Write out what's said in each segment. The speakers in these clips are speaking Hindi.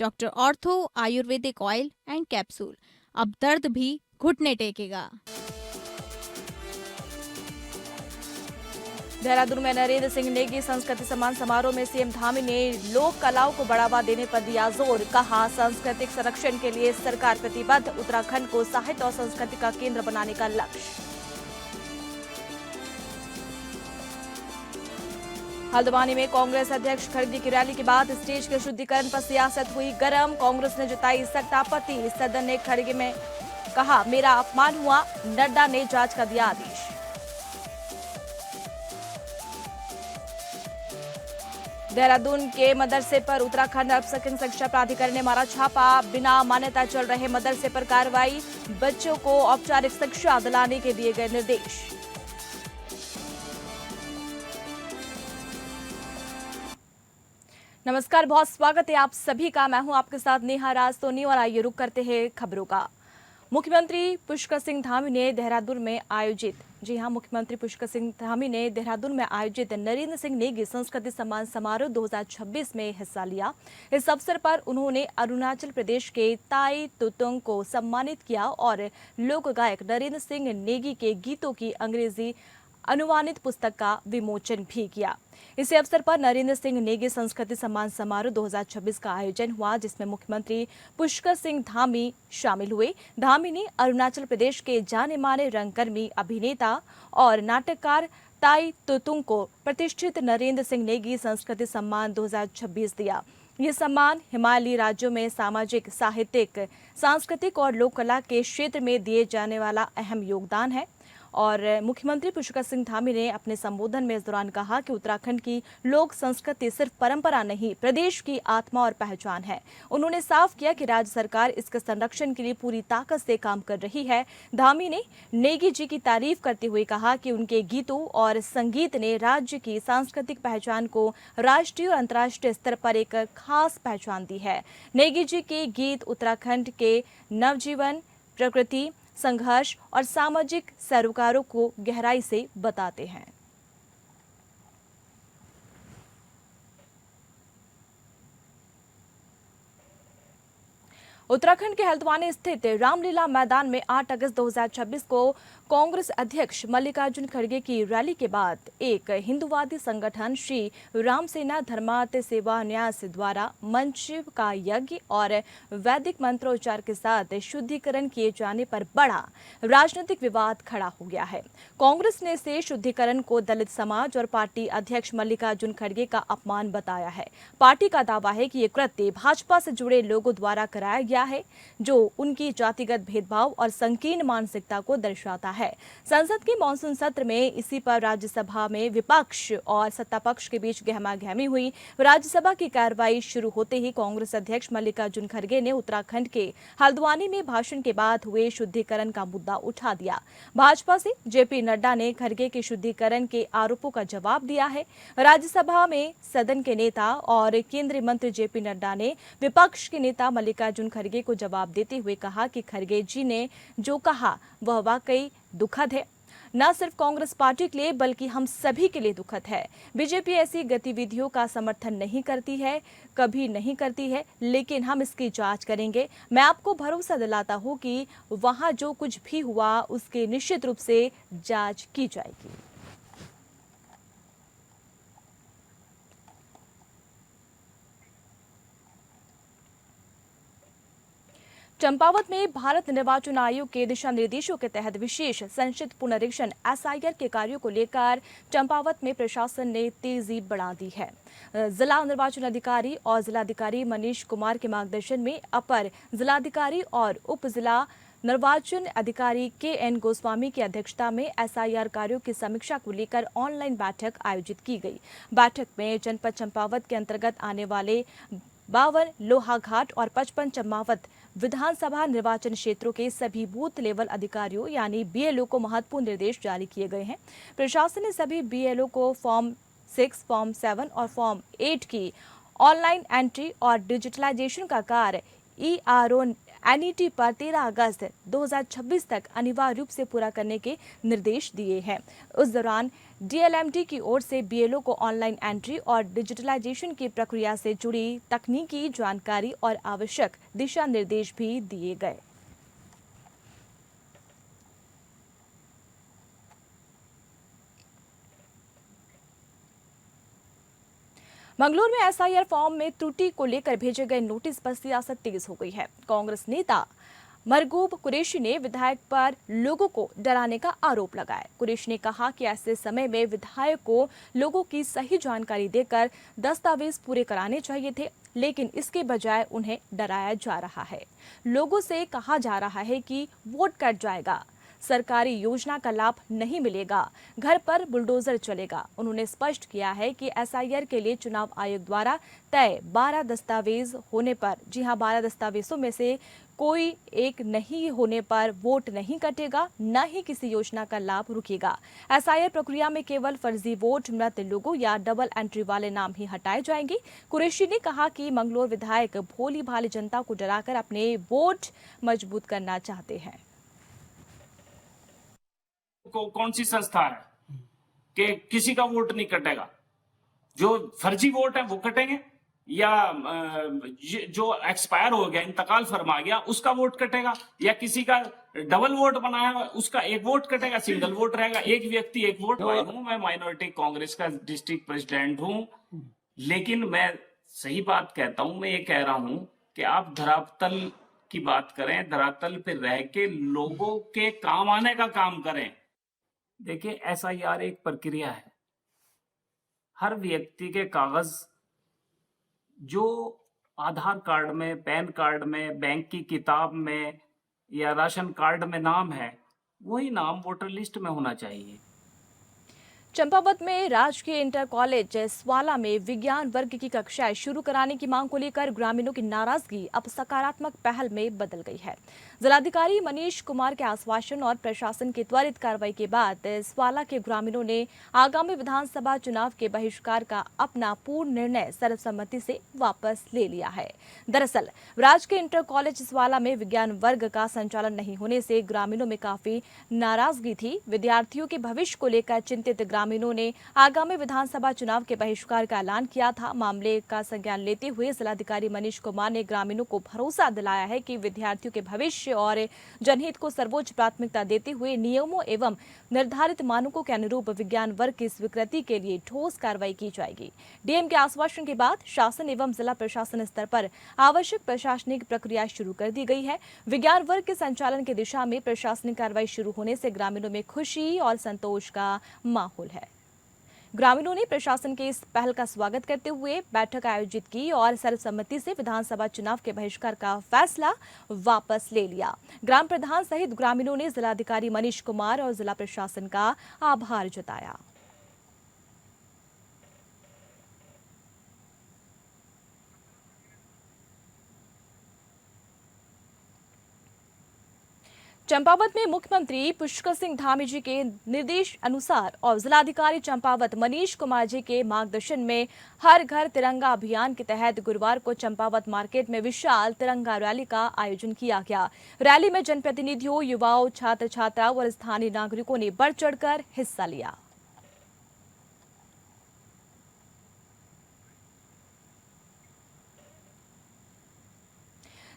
Doctor ortho Ayurvedic oil and capsule. अब दर्द भी घुटने टेकेगा। देहरादून में नरेंद्र सिंह नेगी संस्कृति सम्मान समारोह में सीएम धामी ने लोक कलाओं को बढ़ावा देने पर दिया जोर। कहा, सांस्कृतिक संरक्षण के लिए सरकार प्रतिबद्ध, उत्तराखंड को साहित्य और संस्कृति का केंद्र बनाने का लक्ष्य। हल्द्वानी में कांग्रेस अध्यक्ष खड़गे की रैली के बाद स्टेज के शुद्धिकरण पर सियासत हुई गर्म। कांग्रेस ने जताई सख्त आपत्ति। सदन ने खड़गे में कहा, मेरा अपमान हुआ। नड्डा ने जांच का दिया आदेश। देहरादून के मदरसे पर उत्तराखंड अल्पसंख्यक शिक्षा प्राधिकरण ने मारा छापा। बिना मान्यता चल रहे मदरसे पर कार्रवाई। बच्चों को औपचारिक शिक्षा दिलाने के दिए गए निर्देश। नमस्कार, बहुत स्वागत है आप सभी का। मैं हूं आपके साथ नेहा राज सोनी और आइए रुक करते हैं खबरों का। मुख्यमंत्री पुष्कर सिंह धामी ने देहरादून में आयोजित नरेंद्र सिंह नेगी संस्कृति सम्मान समारोह 2026 में हिस्सा लिया। इस अवसर पर उन्होंने अरुणाचल प्रदेश के ताई तुतुंग को सम्मानित किया और लोक गायक नरेंद्र सिंह नेगी के गीतों की अंग्रेजी अनुवादित पुस्तक का विमोचन भी किया। इसी अवसर पर नरेंद्र सिंह नेगी संस्कृति सम्मान समारोह 2026 का आयोजन हुआ, जिसमें मुख्यमंत्री पुष्कर सिंह धामी शामिल हुए। धामी ने अरुणाचल प्रदेश के जाने माने रंगकर्मी, अभिनेता और नाटककार ताई तुतुंग को प्रतिष्ठित नरेंद्र सिंह नेगी संस्कृति सम्मान 2026 दिया। ये सम्मान हिमालयी राज्यों में सामाजिक, साहित्यिक, सांस्कृतिक और लोक कला के क्षेत्र में दिए जाने वाला अहम योगदान है। और मुख्यमंत्री पुष्कर सिंह धामी ने अपने संबोधन में इस दौरान कहा कि उत्तराखंड की लोक संस्कृति सिर्फ परंपरा नहीं, प्रदेश की आत्मा और पहचान है। उन्होंने साफ किया कि राज्य सरकार इसके संरक्षण के लिए पूरी ताकत से काम कर रही है। धामी ने नेगी जी की तारीफ करते हुए कहा कि उनके गीतों और संगीत ने राज्य की सांस्कृतिक पहचान को राष्ट्रीय और अंतर्राष्ट्रीय स्तर पर एक खास पहचान दी है। नेगी जी के गीत उत्तराखंड के नवजीवन, प्रकृति, संघर्ष और सामाजिक सरोकारों को गहराई से बताते हैं। उत्तराखंड के हल्द्वानी स्थित रामलीला मैदान में 8 अगस्त 2026 को कांग्रेस अध्यक्ष मल्लिकार्जुन खड़गे की रैली के बाद एक हिंदूवादी संगठन श्री रामसेना धर्मार्थ सेवा न्यास द्वारा मंच का यज्ञ और वैदिक मंत्रोच्चार के साथ शुद्धिकरण किए जाने पर बड़ा राजनीतिक विवाद खड़ा हो गया है। कांग्रेस ने इसे शुद्धिकरण को दलित समाज और पार्टी अध्यक्ष मल्लिकार्जुन खड़गे का अपमान बताया है। पार्टी का दावा है कि ये कृत्य भाजपा से जुड़े लोगों द्वारा कराया गया है, जो उनकी जातिगत भेदभाव और संकीर्ण मानसिकता को दर्शाता है। संसद के मानसून सत्र में इसी पर राज्यसभा में विपक्ष और सत्तापक्ष के बीच गहमागहमी हुई। राज्यसभा की कार्रवाई शुरू होते ही कांग्रेस अध्यक्ष मल्लिकार्जुन खड़गे ने उत्तराखंड के हल्द्वानी में भाषण के बाद हुए शुद्धिकरण का मुद्दा उठा दिया। भाजपा से जेपी नड्डा ने खड़गे के शुद्धिकरण के आरोपों का जवाब दिया है। राज्यसभा में सदन के नेता और केंद्रीय मंत्री जेपी नड्डा ने विपक्ष के नेता मल्लिकार्जुन खड़गे को जवाब देते हुए कहा कि खड़गे जी ने जो कहा वह वाकई दुखद है, न सिर्फ कांग्रेस पार्टी के लिए बल्कि हम सभी के लिए दुखद है। बीजेपी ऐसी गतिविधियों का समर्थन नहीं करती है, कभी नहीं करती है, लेकिन हम इसकी जांच करेंगे। मैं आपको भरोसा दिलाता हूं कि वहां जो कुछ भी हुआ उसकी निश्चित रूप से जांच की जाएगी। चंपावत में भारत निर्वाचन आयोग के दिशा निर्देशों के तहत विशेष संक्षिप्त पुनरीक्षण एसआईआर के कार्यों को लेकर चंपावत में प्रशासन ने तेजी बढ़ा दी है। जिला निर्वाचन अधिकारी और जिलाधिकारी मनीष कुमार के मार्गदर्शन में अपर जिलाधिकारी और उप जिला निर्वाचन अधिकारी KN गोस्वामी की अध्यक्षता में एसआईआर कार्यों की समीक्षा को लेकर ऑनलाइन बैठक आयोजित की गई। बैठक में जनपद चंपावत के अंतर्गत आने वाले 52 लोहाघाट और 55 चंपावत विधानसभा निर्वाचन क्षेत्रों के सभी बूथ लेवल अधिकारियों यानी BLO को महत्वपूर्ण निर्देश जारी किए गए हैं। प्रशासन ने सभी BLO को फॉर्म 6, फॉर्म 7 और फॉर्म 8 की ऑनलाइन एंट्री और डिजिटलाइजेशन का कार्य ERO एनईटी पर 13 अगस्त 2026 तक अनिवार्य रूप से पूरा करने के निर्देश दिए हैं। उस दौरान डीएलएमडी की ओर से बीएलओ को ऑनलाइन एंट्री और डिजिटलाइजेशन की प्रक्रिया से जुड़ी तकनीकी जानकारी और आवश्यक दिशा निर्देश भी दिए गए। मंगलूर में एसआईआर फॉर्म में त्रुटि को लेकर भेजे गए नोटिस पर सियासत तेज हो गई है। कांग्रेस नेता मरगूब कुरैशी ने विधायक पर लोगों को डराने का आरोप लगाया। कुरैशी ने कहा कि ऐसे समय में विधायक को लोगों की सही जानकारी देकर दस्तावेज पूरे कराने चाहिए थे, लेकिन इसके बजाय उन्हें डराया जा रहा है। लोगों से कहा जा रहा है कि वोट कट जाएगा, सरकारी योजना का लाभ नहीं मिलेगा, घर पर बुलडोजर चलेगा। उन्होंने स्पष्ट किया है कि एसआईआर के लिए चुनाव आयोग द्वारा तय 12 दस्तावेज होने पर, जी हां, 12 दस्तावेजों में से कोई एक नहीं होने पर वोट नहीं कटेगा, न ही किसी योजना का लाभ रुकेगा। एसआईआर प्रक्रिया में केवल फर्जी वोट, मृत लोगों या डबल एंट्री वाले नाम ही हटाए जाएंगे। कुरैशी ने कहा कि मंगलोर विधायक भोली भाली जनता को डराकर अपने वोट मजबूत करना चाहते हैं। कौन सी संस्था है कि किसी का वोट नहीं कटेगा? जो फर्जी वोट है वो कटेंगे, या जो एक्सपायर हो गया, इंतकाल फरमा गया, उसका वोट कटेगा, या किसी का डबल वोट बनाया उसका एक वोट कटेगा, सिंगल वोट रहेगा, एक व्यक्ति एक वोट। मैं माइनॉरिटी कांग्रेस का डिस्ट्रिक्ट प्रेसिडेंट हूं, लेकिन मैं सही बात कहता हूं। मैं ये कह रहा हूं कि आप धरातल की बात करें, धरातल पे रह के लोगों के काम आने का काम करें। देखिए, एसआईआर एक प्रक्रिया है। हर व्यक्ति के कागज जो आधार कार्ड में, पैन कार्ड में, बैंक की किताब में या राशन कार्ड में नाम है, वही नाम वोटर लिस्ट में होना चाहिए। चंपावत में राजकीय इंटर कॉलेज स्वाला में विज्ञान वर्ग की कक्षाएं शुरू कराने की मांग को लेकर ग्रामीणों की नाराजगी अब सकारात्मक पहल में बदल गई है। जिलाधिकारी मनीष कुमार के आश्वासन और प्रशासन की त्वरित कार्रवाई के बाद स्वाला के ग्रामीणों ने आगामी विधानसभा चुनाव के बहिष्कार का अपना पूर्ण निर्णय सर्वसम्मति से वापस ले लिया है। दरअसल राजकीय इंटर कॉलेज स्वाला में विज्ञान वर्ग का संचालन नहीं होने से ग्रामीणों में काफी नाराजगी थी। विद्यार्थियों के भविष्य को लेकर चिंतित ग्रामीणों ने आगामी विधानसभा चुनाव के बहिष्कार का ऐलान किया था। मामले का संज्ञान लेते हुए जिलाधिकारी मनीष कुमार ने ग्रामीणों को भरोसा दिलाया है कि विद्यार्थियों के भविष्य और जनहित को सर्वोच्च प्राथमिकता देते हुए नियमों एवं निर्धारित मानकों के अनुरूप विज्ञान वर्ग की स्वीकृति के लिए ठोस कार्रवाई की जाएगी। डीएम के आश्वासन के बाद शासन एवं जिला प्रशासन स्तर पर आवश्यक प्रशासनिक प्रक्रिया शुरू कर दी गई है। विज्ञान वर्ग के संचालन की दिशा में प्रशासनिक कार्रवाई शुरू होने से ग्रामीणों में खुशी और संतोष का माहौल है। ग्रामीणों ने प्रशासन के इस पहल का स्वागत करते हुए बैठक आयोजित की और सर्वसम्मति से विधानसभा चुनाव के बहिष्कार का फैसला वापस ले लिया। ग्राम प्रधान सहित ग्रामीणों ने जिलाधिकारी मनीष कुमार और जिला प्रशासन का आभार जताया। चंपावत में मुख्यमंत्री पुष्कर सिंह धामी जी के निर्देश अनुसार और जिलाधिकारी चंपावत मनीष कुमार जी के मार्गदर्शन में हर घर तिरंगा अभियान के तहत गुरुवार को चंपावत मार्केट में विशाल तिरंगा रैली का आयोजन किया गया। रैली में जनप्रतिनिधियों, युवाओं, छात्र छात्राओं और स्थानीय नागरिकों ने बढ़ चढ़कर हिस्सा लिया।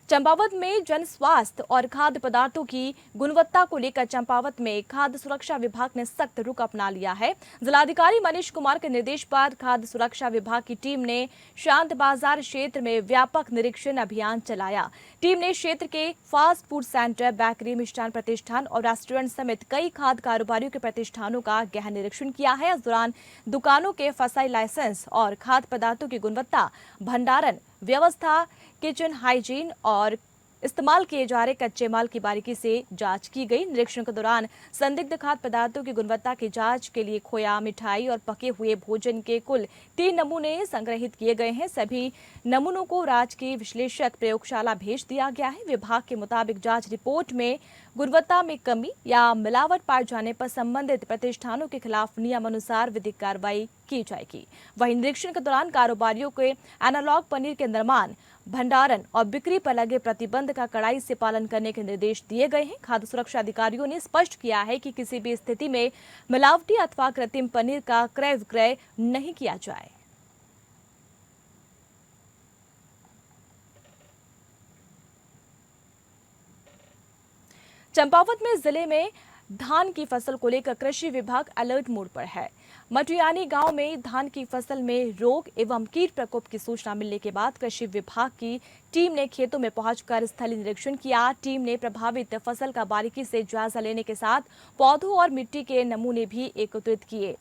चंपावत में जन स्वास्थ्य और खाद्य पदार्थों की गुणवत्ता को लेकर चंपावत में खाद्य सुरक्षा विभाग ने सख्त रुख अपना लिया है। जिलाधिकारी मनीष कुमार के निर्देश पर खाद्य सुरक्षा विभाग की टीम ने शांत बाजार क्षेत्र में व्यापक निरीक्षण अभियान चलाया। टीम ने क्षेत्र के फास्ट फूड सेंटर, बेकरी, मिष्ठान प्रतिष्ठान और रेस्टोरेंट समेत कई खाद्य कारोबारियों के प्रतिष्ठानों का गहन निरीक्षण किया है। इस दौरान दुकानों के फसाई लाइसेंस और खाद्य पदार्थों की गुणवत्ता, भंडारण व्यवस्था, किचन हाइजीन और इस्तेमाल किए जा रहे कच्चे माल की बारीकी से जांच की गई। निरीक्षण के दौरान संदिग्ध खाद्य पदार्थों की गुणवत्ता की जांच के लिए खोया, मिठाई और पके हुए भोजन के कुल 3 नमूने संग्रहित किए गए हैं। सभी नमूनों को राजकीय विश्लेषक प्रयोगशाला भेज दिया गया है। विभाग के मुताबिक जांच रिपोर्ट में गुणवत्ता में कमी या मिलावट पाए जाने पर संबंधित प्रतिष्ठानों के खिलाफ नियमानुसार विधिक कार्रवाई की जाएगी। वहीं निरीक्षण के दौरान कारोबारियों के एनालॉग पनीर के निर्माण, भंडारण और बिक्री पर लगे प्रतिबंध का कड़ाई से पालन करने के निर्देश दिए गए हैं। खाद्य सुरक्षा अधिकारियों ने स्पष्ट किया है कि किसी भी स्थिति में मिलावटी अथवा कृत्रिम पनीर का क्रय विक्रय नहीं किया जाए। चंपावत में जिले में धान की फसल को लेकर कृषि विभाग अलर्ट मोड पर है। मटियानी गांव में धान की फसल में रोग एवं कीट प्रकोप की सूचना मिलने के बाद कृषि विभाग की टीम ने खेतों में पहुंचकर स्थलीय निरीक्षण किया। टीम ने प्रभावित फसल का बारीकी से जायजा लेने के साथ पौधों और मिट्टी के नमूने भी एकत्रित किए।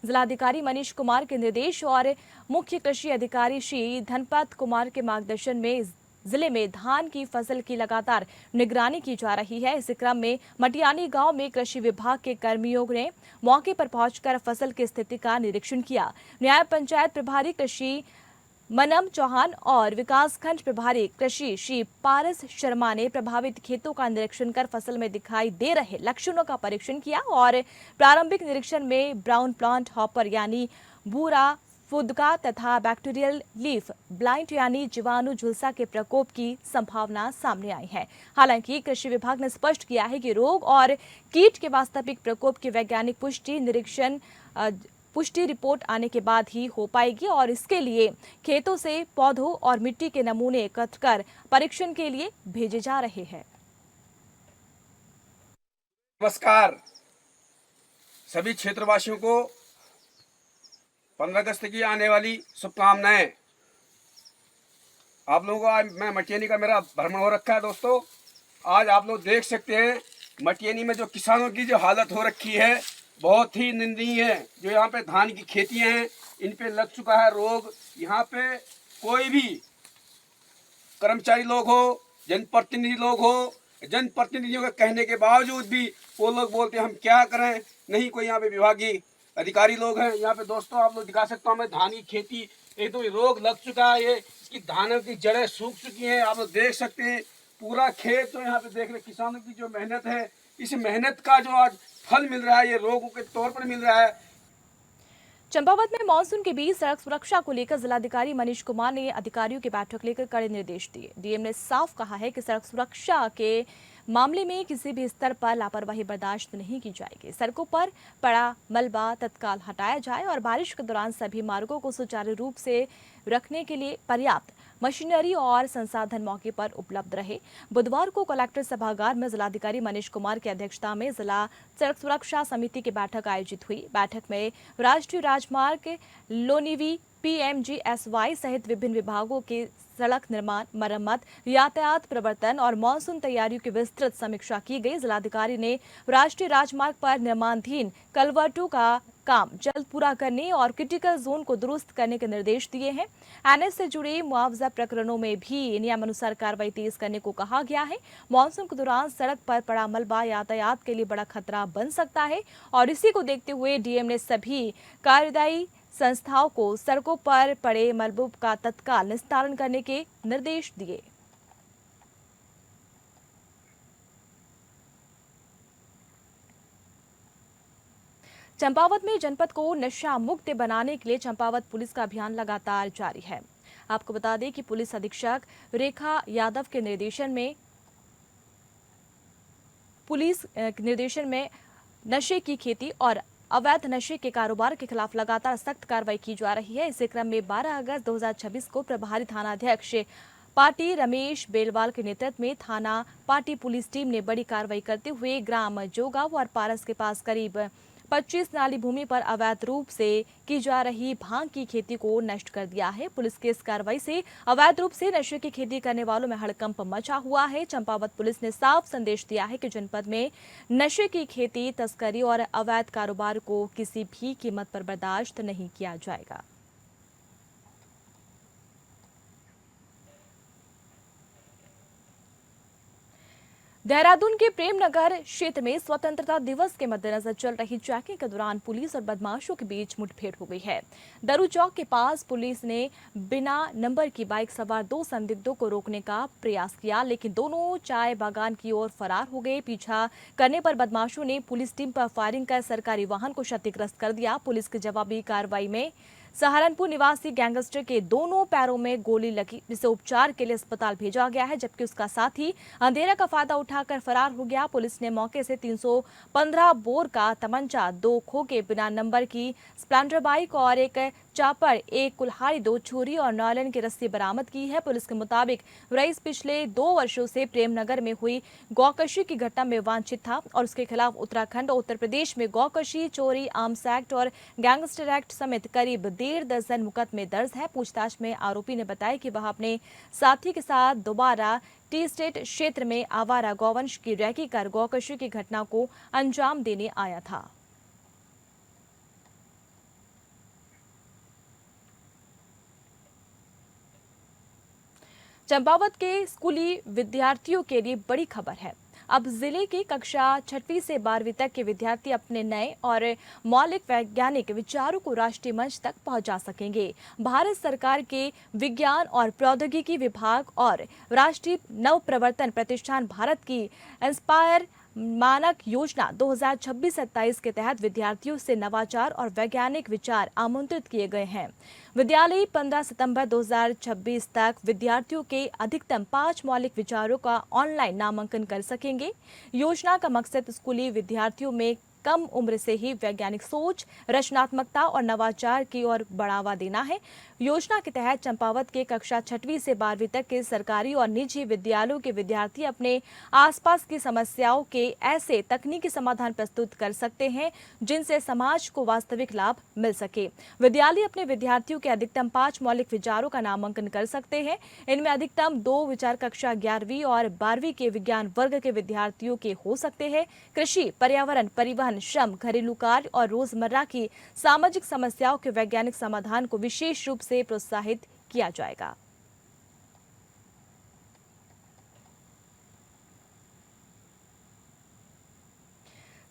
जिलाधिकारी मनीष कुमार के निर्देश और मुख्य कृषि अधिकारी श्री धनपत कुमार के मार्गदर्शन में जिले में धान की फसल की लगातार निगरानी की जा रही है। इस क्रम में मटियानी गांव में कृषि विभाग के कर्मियों ने मौके पर पहुंचकर फसल की स्थिति का निरीक्षण किया। न्याय पंचायत प्रभारी कृषि मनम चौहान और विकासखंड प्रभारी कृषि श्री पारस शर्मा ने प्रभावित खेतों का निरीक्षण कर फसल में दिखाई दे रहे लक्षणों का परीक्षण किया और प्रारंभिक निरीक्षण में ब्राउन प्लांट हॉपर यानी बूरा फुदका तथा बैक्टीरियल लीफ ब्लाइंट यानी जीवाणु झुलसा के प्रकोप की संभावना सामने आई है। हालांकि कृषि विभाग ने स्पष्ट किया है कि रोग और कीट के वास्तविक प्रकोप की वैज्ञानिक पुष्टि रिपोर्ट आने के बाद ही हो पाएगी और इसके लिए खेतों से पौधों और मिट्टी के नमूने एकत्र कर परीक्षण के लिए भेजे जा रहे हैं। नमस्कार सभी क्षेत्रवासियों को 15 अगस्त की आने वाली शुभकामनाएं। आप लोगों को आज मैं मटियानी का मेरा भ्रमण हो रखा है। दोस्तों आज आप लोग देख सकते हैं मटियानी में जो किसानों की जो हालत हो रखी है बहुत ही निंदनीय है। जो यहाँ पे धान की खेतियां हैं इन पे लग चुका है रोग। यहाँ पे कोई भी कर्मचारी लोग हो जनप्रतिनिधि लोग हो जनप्रतिनिधियों के कहने के बावजूद भी वो लोग बोलते हैं हम क्या करें, नहीं कोई यहाँ पे विभागीय अधिकारी लोग हैं। यहाँ पे दोस्तों आप लोग दिखा सकता हूँ मैं धान की खेती एक तो रोग लग चुका है। ये इसकी धानों की जड़ें सूख चुकी हैं। आप लोग देख सकते हैं पूरा खेत तो यहाँ पे देख रहे किसानों की जो मेहनत है इस मेहनत का जो आज फल मिल रहा है ये रोगों के तौर पर मिल रहा है। चंपावत में मानसून के बीच सड़क सुरक्षा को लेकर जिलाधिकारी मनीष कुमार ने अधिकारियों की बैठक लेकर कड़े निर्देश दिए। डीएम ने साफ कहा है कि सड़क सुरक्षा के मामले में किसी भी स्तर पर लापरवाही बर्दाश्त नहीं की जाएगी। सड़कों पर पड़ा मलबा तत्काल हटाया जाए और बारिश के दौरान सभी मार्गों को सुचारू रूप से रखने के लिए पर्याप्त मशीनरी और संसाधन मौके पर उपलब्ध रहे। बुधवार को कलेक्टर सभागार में जिलाधिकारी मनीष कुमार की अध्यक्षता में जिला सड़क सुरक्षा समिति की बैठक आयोजित हुई। बैठक में राष्ट्रीय राजमार्ग लोनिवी PMGSY सहित विभिन्न विभागों के सड़क निर्माण मरम्मत यातायात प्रवर्तन और मानसून तैयारियों की विस्तृत समीक्षा की गई। जिलाधिकारी ने राष्ट्रीय राजमार्ग पर निर्माणाधीन कलवर्टों का काम जल्द पूरा करने और क्रिटिकल जोन को दुरुस्त करने के निर्देश दिए हैं। NH से जुड़े मुआवजा प्रकरणों में भी नियमानुसार कार्रवाई तेज करने को कहा गया है। मानसून के दौरान सड़क पर पड़ा मलबा यातायात के लिए बड़ा खतरा बन सकता है और इसी को देखते हुए डीएम ने सभी कार्यदायी संस्थाओं को सड़कों पर पड़े मलबे का तत्काल निस्तारण करने के निर्देश दिए। चंपावत में जनपद को नशा मुक्त बनाने के लिए चंपावत पुलिस का अभियान लगातार जारी है। आपको बता दें कि पुलिस अधीक्षक रेखा यादव के निर्देशन में नशे की खेती और अवैध नशे के कारोबार के खिलाफ लगातार सख्त कार्रवाई की जा रही है। इसी क्रम में 12 अगस्त 2026 को प्रभारी थानाध्यक्ष पार्टी रमेश बेलवाल के नेतृत्व में थाना पार्टी पुलिस टीम ने बड़ी कार्रवाई करते हुए ग्राम जोगांव और पारस के पास करीब 25 नाली भूमि पर अवैध रूप से की जा रही भांग की खेती को नष्ट कर दिया है। पुलिस की इस कार्रवाई से अवैध रूप से नशे की खेती करने वालों में हड़कंप मचा हुआ है। चंपावत पुलिस ने साफ संदेश दिया है कि जनपद में नशे की खेती तस्करी और अवैध कारोबार को किसी भी कीमत पर बर्दाश्त नहीं किया जाएगा। देहरादून के प्रेमनगर क्षेत्र में स्वतंत्रता दिवस के मद्देनजर चल रही चेकिंग के दौरान पुलिस और बदमाशों के बीच मुठभेड़ हो गई है। दरू चौक के पास पुलिस ने बिना नंबर की बाइक सवार 2 संदिग्धों को रोकने का प्रयास किया, लेकिन दोनों चाय बागान की ओर फरार हो गए। पीछा करने पर बदमाशों ने पुलिस टीम पर फायरिंग कर सरकारी वाहन को क्षतिग्रस्त कर दिया। पुलिस की जवाबी कार्रवाई में सहारनपुर निवासी गैंगस्टर के दोनों पैरों में गोली लगी, जिसे उपचार के लिए अस्पताल भेजा गया है, जबकि उसका साथी अंधेरा का फायदा उठाकर फरार हो गया। पुलिस ने मौके से 315 बोर का तमंचा, 2 खोखे बिना नंबर की स्प्लेंडर बाइक और एक चापर, 1 कुल्हाड़ी, 2 छुरी और नायलॉन की रस्सी बरामद की है। पुलिस के मुताबिक रईस पिछले 2 वर्षों से प्रेमनगर में हुई गौकशी की घटना में वांछित था और उसके खिलाफ उत्तराखंड और उत्तर प्रदेश में गौकशी, चोरी, आर्म्स एक्ट और गैंगस्टर एक्ट समेत करीब 1.5 दर्जन मुकदमे दर्ज है। पूछताछ में आरोपी ने बताया कि वह अपने साथी के साथ दोबारा टी स्टेट क्षेत्र में आवारा गौवंश की रैकी कर गौकशी की घटना को अंजाम देने आया था। चंपावत के स्कूली विद्यार्थियों के लिए बड़ी खबर है। अब जिले की कक्षा 6वीं से 12वीं तक के विद्यार्थी अपने नए और मौलिक वैज्ञानिक विचारों को राष्ट्रीय मंच तक पहुंचा सकेंगे। भारत सरकार के विज्ञान और प्रौद्योगिकी विभाग और राष्ट्रीय नव प्रवर्तन प्रतिष्ठान भारत की इंस्पायर मानक योजना 2026-27 के तहत विद्यार्थियों से नवाचार और वैज्ञानिक विचार आमंत्रित किए गए हैं। विद्यालय 15 सितंबर 2026 तक विद्यार्थियों के अधिकतम 5 मौलिक विचारों का ऑनलाइन नामांकन कर सकेंगे। योजना का मकसद स्कूली विद्यार्थियों में कम उम्र से ही वैज्ञानिक सोच, रचनात्मकता और नवाचार की ओर बढ़ावा देना है। योजना के तहत चंपावत के कक्षा 6वीं से 12वीं तक के सरकारी और निजी विद्यालयों के विद्यार्थी अपने आसपास की समस्याओं के ऐसे तकनीकी समाधान प्रस्तुत कर सकते हैं जिनसे समाज को वास्तविक लाभ मिल सके। विद्यालय अपने विद्यार्थियों के अधिकतम 5 मौलिक विचारों का नामांकन कर सकते हैं। इनमें अधिकतम 2 विचार कक्षा 11वीं और 12वीं के विज्ञान वर्ग के विद्यार्थियों के हो सकते हैं। कृषि, पर्यावरण, परिवहन, श्रम, घरेलू कार्य और रोजमर्रा की सामाजिक समस्याओं के वैज्ञानिक समाधान को विशेष रूप से प्रोत्साहित किया जाएगा।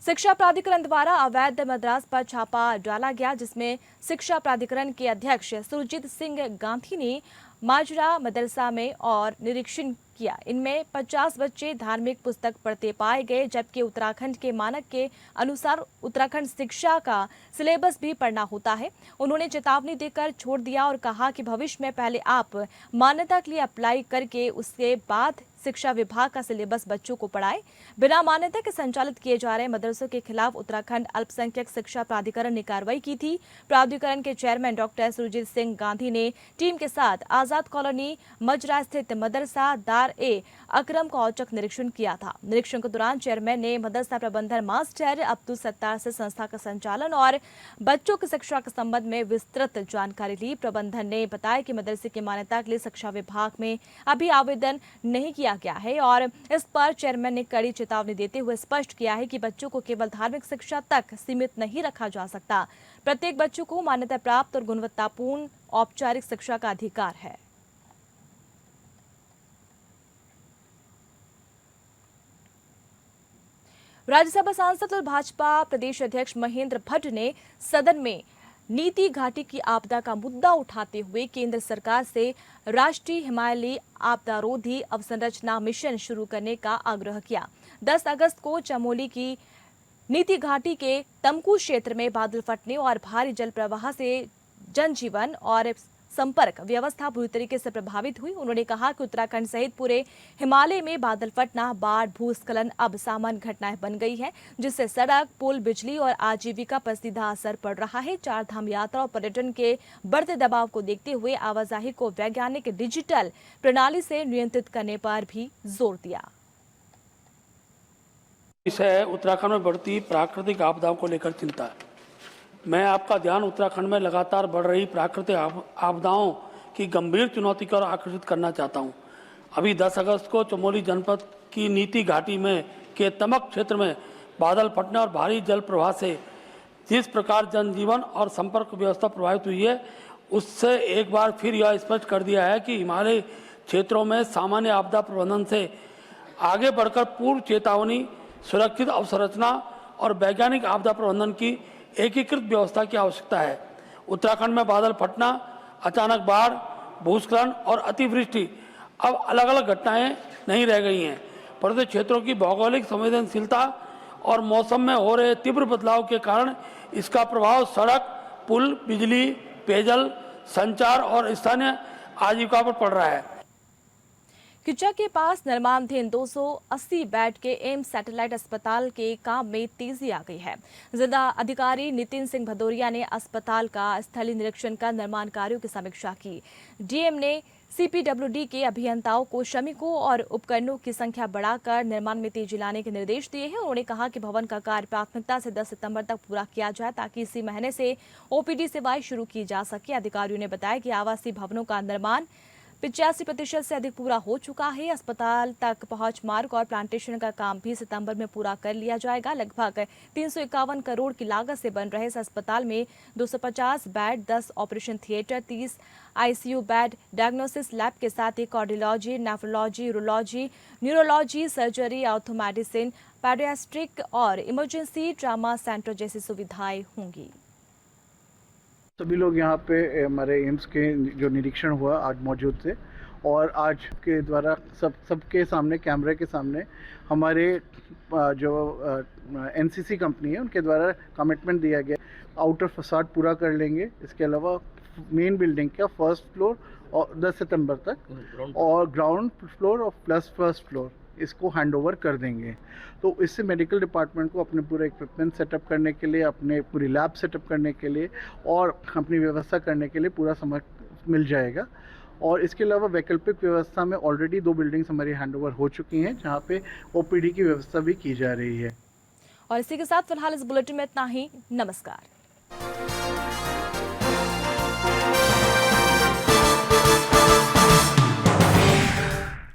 शिक्षा प्राधिकरण द्वारा अवैध मद्रास पर छापा डाला गया, जिसमें शिक्षा प्राधिकरण के अध्यक्ष सुरजीत सिंह गांधी ने माजरा मदरसा में और निरीक्षण किया। इनमें 50 बच्चे धार्मिक पुस्तक पढ़ते पाए गए, जबकि उत्तराखंड के मानक के अनुसार उत्तराखंड शिक्षा का सिलेबस भी पढ़ना होता है। उन्होंने चेतावनी देकर छोड़ दिया और कहा कि भविष्य में पहले आप मान्यता के लिए अप्लाई करके उसके बाद शिक्षा विभाग का सिलेबस बच्चों को पढ़ाए। बिना मान्यता के संचालित किए जा रहे मदरसों के खिलाफ उत्तराखंड अल्पसंख्यक शिक्षा प्राधिकरण ने कार्रवाई की थी। प्राधिकरण के चेयरमैन डॉक्टर सुरजीत सिंह गांधी ने टीम के साथ आजाद कॉलोनी मजरा स्थित मदरसा दार ए अकरम का औचक निरीक्षण किया था। निरीक्षण के दौरान चेयरमैन ने मदरसा प्रबंधन मास्टर अब्दुल सत्तार से संस्था का संचालन और बच्चों की शिक्षा के संबंध में विस्तृत जानकारी ली। प्रबंधन ने बताया कि मदरसे की मान्यता के लिए शिक्षा विभाग में अभी आवेदन नहीं किया गया है और इस पर चेयरमैन ने कड़ी चेतावनी देते हुए स्पष्ट किया है कि बच्चों को केवल धार्मिक शिक्षा तक सीमित नहीं रखा जा सकता। प्रत्येक बच्चों को मान्यता प्राप्त और गुणवत्तापूर्ण औपचारिक शिक्षा का अधिकार है। राज्यसभा सांसद और भाजपा प्रदेश अध्यक्ष महेंद्र भट्ट ने सदन में नीति घाटी की आपदा का मुद्दा उठाते हुए केंद्र सरकार से राष्ट्रीय हिमालयी आपदारोधी अवसंरचना मिशन शुरू करने का आग्रह किया। 10 अगस्त को चमोली की नीति घाटी के तमकू क्षेत्र में बादल फटने और भारी जल प्रवाह से जनजीवन और संपर्क व्यवस्था बुरी तरीके से प्रभावित हुई। उन्होंने कहा कि उत्तराखंड सहित पूरे हिमालय में बादल फटना, बाढ़, भूस्खलन अब सामान्य घटनाएं बन गई है, जिससे सड़क, पुल, बिजली और आजीविका पर सीधा असर पड़ रहा है। 4 धाम यात्रा और पर्यटन के बढ़ते दबाव को देखते हुए आवाजाही को वैज्ञानिक डिजिटल प्रणाली से नियंत्रित करने पर भी जोर दिया। विषय उत्तराखंड में बढ़ती प्राकृतिक आपदाओं को लेकर चिंता है। मैं आपका ध्यान उत्तराखंड में लगातार बढ़ रही प्राकृतिक आपदाओं की गंभीर चुनौती की ओर आकर्षित करना चाहता हूं। अभी 10 अगस्त को चमोली जनपद की नीति घाटी में के तमक क्षेत्र में बादल फटने और भारी जल प्रवाह से जिस प्रकार जनजीवन और संपर्क व्यवस्था प्रभावित हुई है, उससे एक बार फिर यह स्पष्ट कर दिया है कि हिमालय क्षेत्रों में सामान्य आपदा प्रबंधन से आगे बढ़कर पूर्व चेतावनी, सुरक्षित अवसंरचना और वैज्ञानिक आपदा प्रबंधन की एकीकृत व्यवस्था की आवश्यकता है। उत्तराखंड में बादल फटना, अचानक बाढ़, भूस्खलन और अतिवृष्टि अब अलग अलग घटनाएं नहीं रह गई हैं, परंतु क्षेत्रों की भौगोलिक संवेदनशीलता और मौसम में हो रहे तीव्र बदलाव के कारण इसका प्रभाव सड़क, पुल, बिजली, पेयजल, संचार और स्थानीय आजीविका पर पड़ रहा है। किच्चा के पास निर्माणाधीन 280 बेड के एम्स सैटेलाइट अस्पताल के काम में तेजी आ गई है। जिला अधिकारी नितिन सिंह भदौरिया ने अस्पताल का स्थलीय निरीक्षण कर निर्माण कार्यों की समीक्षा की। डीएम ने सीपीडब्ल्यूडी के अभियंताओं को श्रमिकों और उपकरणों की संख्या बढ़ाकर निर्माण में तेजी लाने के निर्देश दिए हैं। उन्होंने कहा कि भवन का कार्य प्राथमिकता से 10 सितंबर तक पूरा किया जाए ताकि इसी महीने से ओपीडी सेवाएं शुरू की जा सके। अधिकारियों ने बताया कि आवासीय भवनों का निर्माण 85% से अधिक पूरा हो चुका है। अस्पताल तक पहुंच मार्ग और प्लांटेशन का काम भी सितंबर में पूरा कर लिया जाएगा। लगभग 351 करोड़ की लागत से बन रहे इस अस्पताल में 250 bed, 10 operation theatre, 30 ICU bed, diagnosis lab के साथ ही cardiology, nephrology, urology, neurology, surgery, orthomedicine, paediatric और इमरजेंसी ट्रामा सेंटर जैसी सुविधाएं होंगी। सभी लोग यहाँ पे हमारे एम्स के जो निरीक्षण हुआ आज मौजूद थे और आज के द्वारा सबके सामने, कैमरे के सामने हमारे जो एनसीसी कंपनी है उनके द्वारा कमिटमेंट दिया गया, आउटर फसाड पूरा कर लेंगे। इसके अलावा मेन बिल्डिंग का फर्स्ट फ्लोर और 10 सितंबर तक और ग्राउंड फ्लोर और प्लस फर्स्ट फ्लोर इसको हैंडओवर कर देंगे। तो इससे मेडिकल डिपार्टमेंट को अपने पूरे इक्विपमेंट सेटअप करने के लिए, अपने पूरी लैब सेटअप करने के लिए और अपनी व्यवस्था करने के लिए पूरा समय मिल जाएगा। और इसके अलावा वैकल्पिक व्यवस्था में ऑलरेडी 2 बिल्डिंग्स हमारी हैंडओवर हो चुकी हैं जहां पे ओपीडी की व्यवस्था भी की जा रही है। और इसी के साथ फिलहाल इस बुलेटिन में इतना ही। नमस्कार।